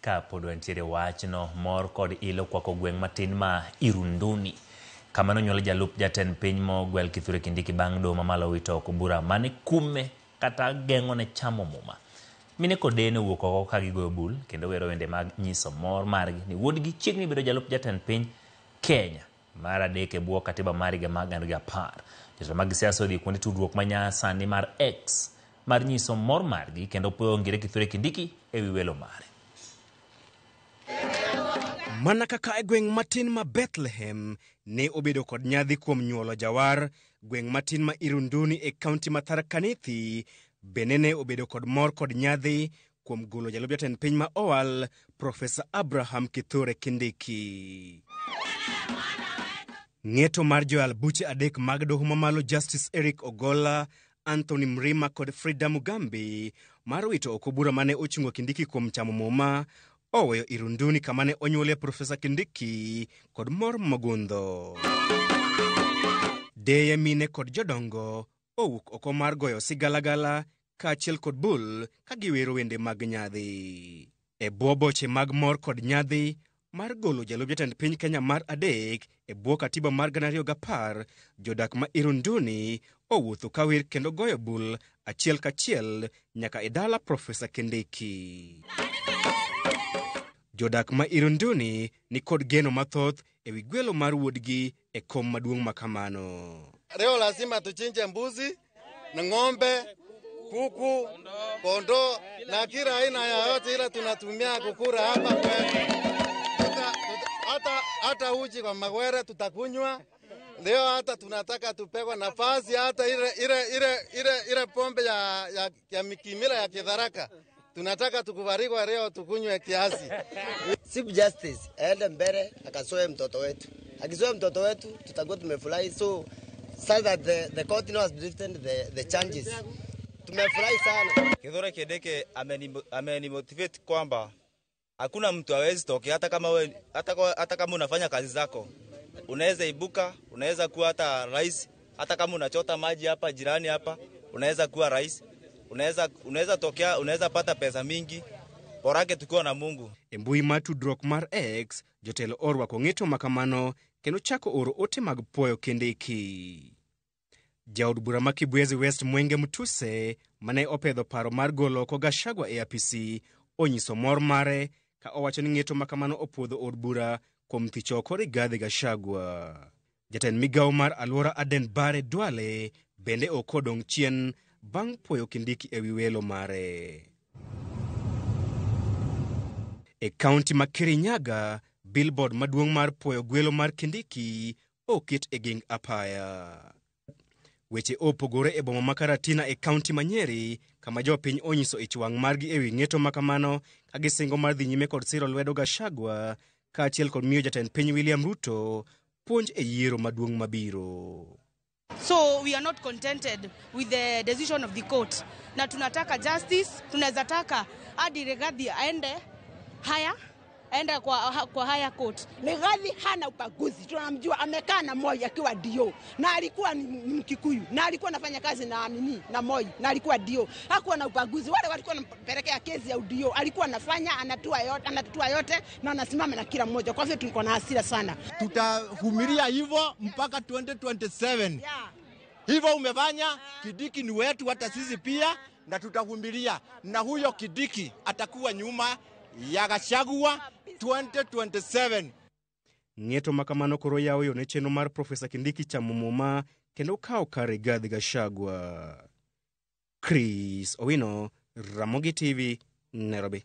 ka pod wantiere wachno mor kod ilo kwako gweng' matin ma Irunduni. Kamano nyuolo jalup jatend piny mogwel Kithure Kindiki bang' doho mamalo wito oko bura mane kume kata geng'one chamo muma. Mine kod dene wuok oko ka gigoyo bul kendo wero wende mag nyiso mor margi ni wuodgi chiegni bedo jalup jatend piny Kenya mar adek e bwo katiba mar higa mag 2010. Jotelo mag siasa odhi kuonde tudruok manyasani mar X mar nyiso mor margi kendo puoyo ngire Kithure Kindiki e wi welo mare. Mana kaka e gweng' matin ma Bethlehem ne obedo kod nyadhi kuom nyuolo jawar, gweng' matin ma Irunduni e kaunti ma Tharaka Nithi bende ne obedo kod mor kod nyadhi kuom golo jalup jatend piny ma owal Profesa Abraham Kithure Kindiki. Ng'eto mar joyal buche adek mag doho mamalo Justice Eric Ogolla, Anthony Mrima kod Frida Mugambi mar wito oko bura mane ochungo Kindiki kuom chamo muma oweyo Irunduni kamane onyuole Profesa Kindiki kod mor mogundho. Deye mine kod jodongo owuok oko mar goyo sigalagala kaachiel kod bul ka giwero wende mag nyadhi. E bwo boche mag mor kod nyadhi mar golo jalup jatend piny Kenya mar adek e bwo katiba mar 2010, jodak ma Irunduni owuotho ka wer kendo goyo bul achiel kachiel nyaka e dala Profesa Kindiki. Jodak ma Irunduni ni kod geno mathoth e wi gwelo mar wuodgi e kom maduong' makamano. Leo lazima tuchinje mbuzi na ng'ombe, kuku, kondo na kila aina ya yote ile tunatumia kukura hapa kwetu. Hata uji kwa magwere tutakunywa. Leo hata tunataka tupegwa nafasi hata ile pombe ya mikimila ya Kitharaka. Tunataka tukubarikwa leo tukunywe kiasi. Chief Justice aende mbele akasoe mtoto wetu. Akisoe mtoto wetu tutakuwa tumefurahi, so that the court has written the charges. Tumefurahi sana. Kithure Kindiki amenimotivate kwamba hakuna mtu hawezi tokea hata kama unafanya kazi zako. Unaweza ibuka, unaweza kuwa hata rais, hata kama unachota maji hapa jirani hapa, unaweza kuwa rais. Unaweza tokea, unaweza pata pesa mingi. Borake tukiwa na Mungu. Embui matu drok mar X, jotelo orwako ng'eto makamano kendo chako oro ote mag puoyo Kindiki. Jaod bura ma Kibwezi West Mwenge Mutuse mane opedho paro mar golo oko Gachagua e apisi onyiso mor mare ka owacho ni ng'eto makamano opuodho od bura kuom thicho oko Rigathi Gachagua. Jatend migawo mar alwora Aden Bare Duale bende okodong' chien bang' puoyo Kindiki e wi welo mare. E kaunti ma Kirinyaga, billboard maduong' mar puoyo gwelo mar Kindiki oket e geng apaya. Weche opogore e boma ma Karatina e kaunti ma Nyeri, kama jopiny onyiso ich wang' margi e wi ng'eto makamano ka gisingo mar dhi nyime kod siro lwedo Gachagua kaachiel kod miyo jatend piny William Ruto puonj e yiero maduong' mabiro. So we are not contented with the decision of the court. Na tunataka justice, tunaweza taka hadi Rigathi aende kwa higher court. Rigathi hana ubaguzi. Tunamjua amekaa na Moi akiwa dio. Na alikuwa ni Mkikuyu. Na alikuwa anafanya kazi na Moi. Na alikuwa dio. Hakuwa na ubaguzi. Wale walikuwa wanapelekea kesi ya udio. Alikuwa anafanya, anatua yote na anasimama na kila mmoja. Kwa hivyo tulikuwa na hasira sana. Tutavumilia hivyo mpaka 2027. Yeah. Hivyo umefanya, Kindiki ni wetu hata sisi pia, na tutavumilia. Na huyo Kindiki atakuwa nyuma ya Gachagua 2027. Ng'eto makamano koro yawo yo ne chenro mar Profesa Kindiki chamo muma kendo kawo kar Rigathi Gachagua. Chris Owino, Ramogi TV, Nairobi.